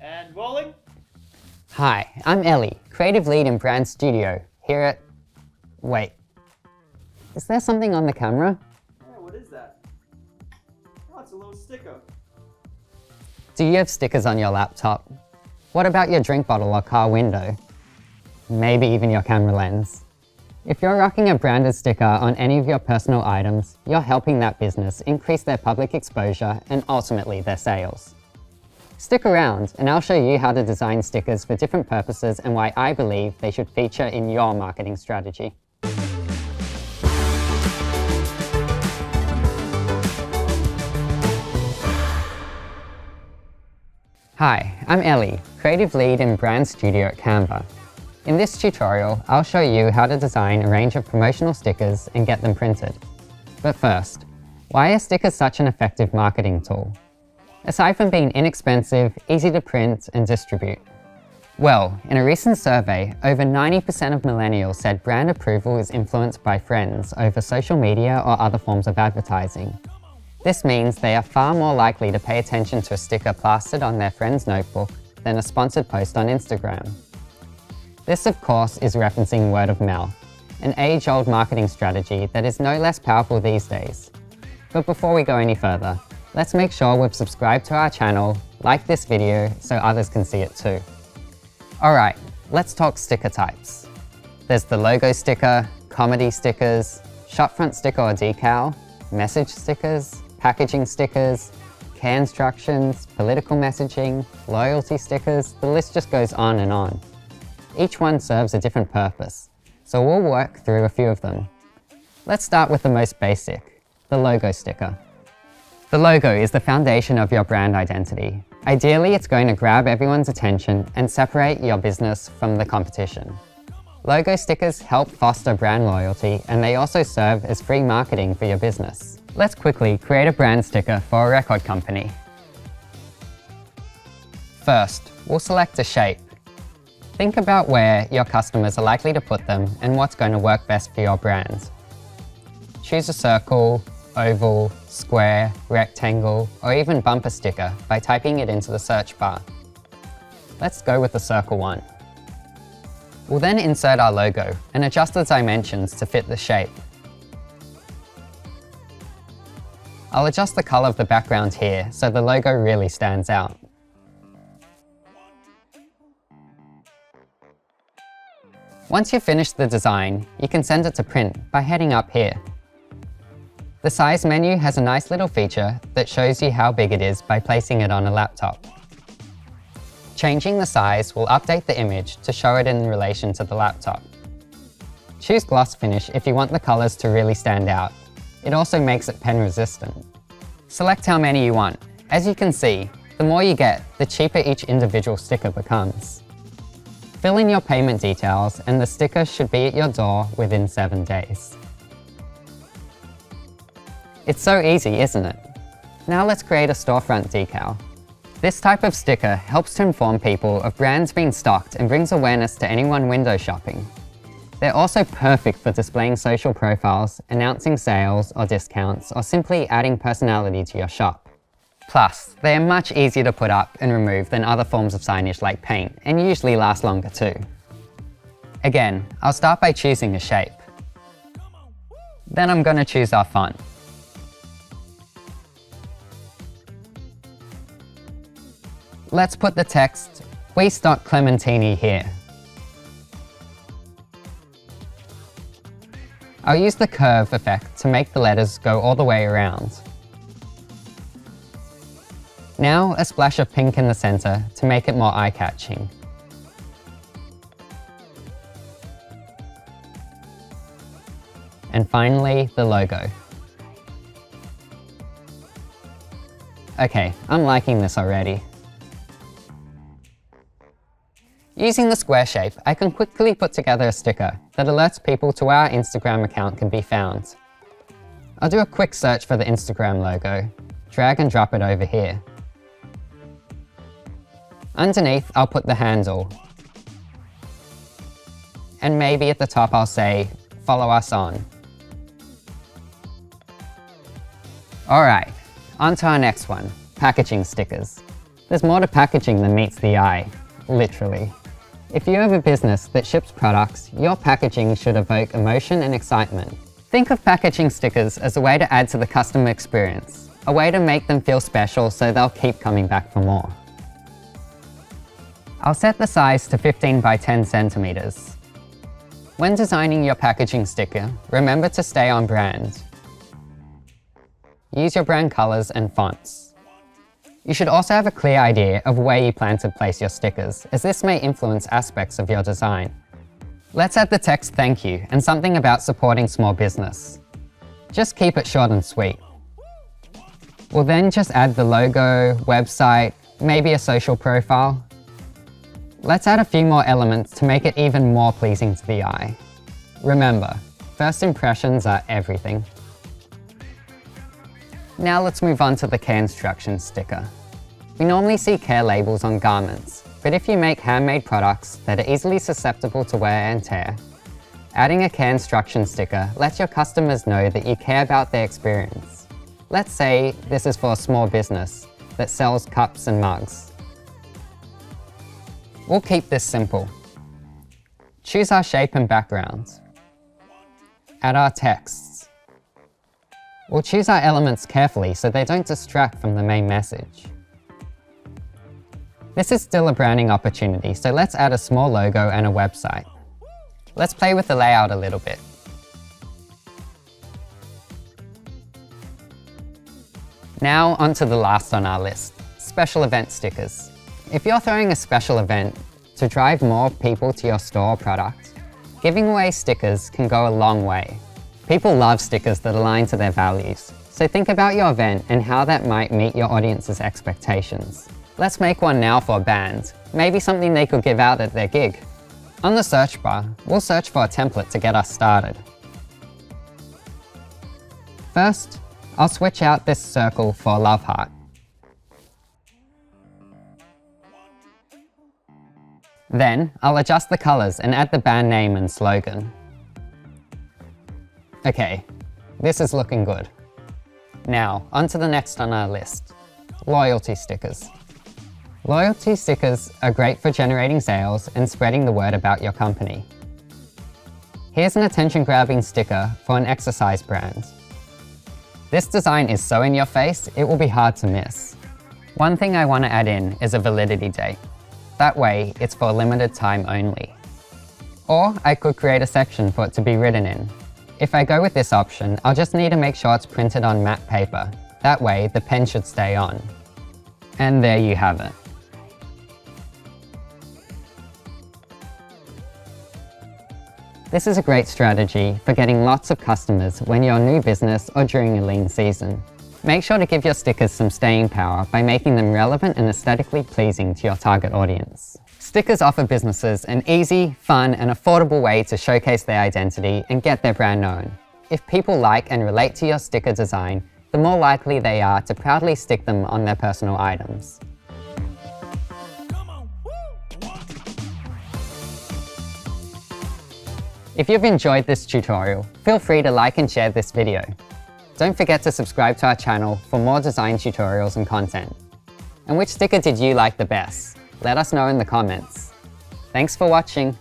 And rolling. Hi, I'm Ellie, creative lead in Brand Studio here at... Wait, is there something on the camera? Yeah, what is that? Oh, it's a little sticker. Do you have stickers on your laptop? What about your drink bottle or car window? Maybe even your camera lens. If you're rocking a branded sticker on any of your personal items, you're helping that business increase their public exposure and ultimately their sales. Stick around and I'll show you how to design stickers for different purposes and why I believe they should feature in your marketing strategy. Hi, I'm Ellie, creative lead in Brand Studio at Canva. In this tutorial, I'll show you how to design a range of promotional stickers and get them printed. But first, why are stickers such an effective marketing tool? Aside from being inexpensive, easy to print and distribute. Well, in a recent survey, over 90% of millennials said brand approval is influenced by friends over social media or other forms of advertising. This means they are far more likely to pay attention to a sticker plastered on their friend's notebook than a sponsored post on Instagram. This, of course, is referencing word of mouth, an age-old marketing strategy that is no less powerful these days. But before we go any further, let's make sure we've subscribed to our channel, like this video so others can see it too. Alright, let's talk sticker types. There's the logo sticker, comedy stickers, shopfront sticker or decal, message stickers, packaging stickers, care instructions, political messaging, loyalty stickers, the list just goes on and on. Each one serves a different purpose, so we'll work through a few of them. Let's start with the most basic, the logo sticker. The logo is the foundation of your brand identity. Ideally, it's going to grab everyone's attention and separate your business from the competition. Logo stickers help foster brand loyalty, and they also serve as free marketing for your business. Let's quickly create a brand sticker for a record company. First, we'll select a shape. Think about where your customers are likely to put them and what's going to work best for your brand. Choose a circle, oval, square, rectangle, or even bumper sticker by typing it into the search bar. Let's go with the circle one. We'll then insert our logo and adjust the dimensions to fit the shape. I'll adjust the color of the background here so the logo really stands out. Once you've finished the design, you can send it to print by heading up here. The size menu has a nice little feature that shows you how big it is by placing it on a laptop. Changing the size will update the image to show it in relation to the laptop. Choose gloss finish if you want the colors to really stand out. It also makes it pen resistant. Select how many you want. As you can see, the more you get, the cheaper each individual sticker becomes. Fill in your payment details and the sticker should be at your door within 7 days. It's so easy, isn't it? Now let's create a storefront decal. This type of sticker helps to inform people of brands being stocked and brings awareness to anyone window shopping. They're also perfect for displaying social profiles, announcing sales or discounts, or simply adding personality to your shop. Plus, they are much easier to put up and remove than other forms of signage like paint, and usually last longer too. Again, I'll start by choosing a shape. Then I'm going to choose our font. Let's put the text, "We stock Clementini" here. I'll use the curve effect to make the letters go all the way around. Now a splash of pink in the center to make it more eye-catching. And finally, the logo. Okay, I'm liking this already. Using the square shape, I can quickly put together a sticker that alerts people to where our Instagram account can be found. I'll do a quick search for the Instagram logo, drag and drop it over here. Underneath, I'll put the handle. And maybe at the top I'll say, "Follow us on." Alright, on to our next one, packaging stickers. There's more to packaging than meets the eye, literally. If you have a business that ships products, your packaging should evoke emotion and excitement. Think of packaging stickers as a way to add to the customer experience, a way to make them feel special so they'll keep coming back for more. I'll set the size to 15 by 10 centimeters. When designing your packaging sticker, remember to stay on brand. Use your brand colors and fonts. You should also have a clear idea of where you plan to place your stickers, as this may influence aspects of your design. Let's add the text "Thank you" and something about supporting small business. Just keep it short and sweet. We'll then just add the logo, website, maybe a social profile. Let's add a few more elements to make it even more pleasing to the eye. Remember, first impressions are everything. Now let's move on to the care instructions sticker. We normally see care labels on garments, but if you make handmade products that are easily susceptible to wear and tear, adding a care instruction sticker lets your customers know that you care about their experience. Let's say this is for a small business that sells cups and mugs. We'll keep this simple. Choose our shape and background. Add our texts. We'll choose our elements carefully so they don't distract from the main message. This is still a branding opportunity, so let's add a small logo and a website. Let's play with the layout a little bit. Now onto the last on our list, special event stickers. If you're throwing a special event to drive more people to your store or product, giving away stickers can go a long way. People love stickers that align to their values, so think about your event and how that might meet your audience's expectations. Let's make one now for a band, maybe something they could give out at their gig. On the search bar, we'll search for a template to get us started. First, I'll switch out this circle for a love heart. Then, I'll adjust the colors and add the band name and slogan. Okay, this is looking good. Now, on to the next on our list, loyalty stickers. Loyalty stickers are great for generating sales and spreading the word about your company. Here's an attention-grabbing sticker for an exercise brand. This design is so in your face, it will be hard to miss. One thing I want to add in is a validity date. That way, it's for a limited time only. Or I could create a section for it to be written in. If I go with this option, I'll just need to make sure it's printed on matte paper. That way, the pen should stay on. And there you have it. This is a great strategy for getting lots of customers when you're a new business or during a lean season. Make sure to give your stickers some staying power by making them relevant and aesthetically pleasing to your target audience. Stickers offer businesses an easy, fun, and affordable way to showcase their identity and get their brand known. If people like and relate to your sticker design, the more likely they are to proudly stick them on their personal items. If you've enjoyed this tutorial, feel free to like and share this video. Don't forget to subscribe to our channel for more design tutorials and content. And which sticker did you like the best? Let us know in the comments. Thanks for watching.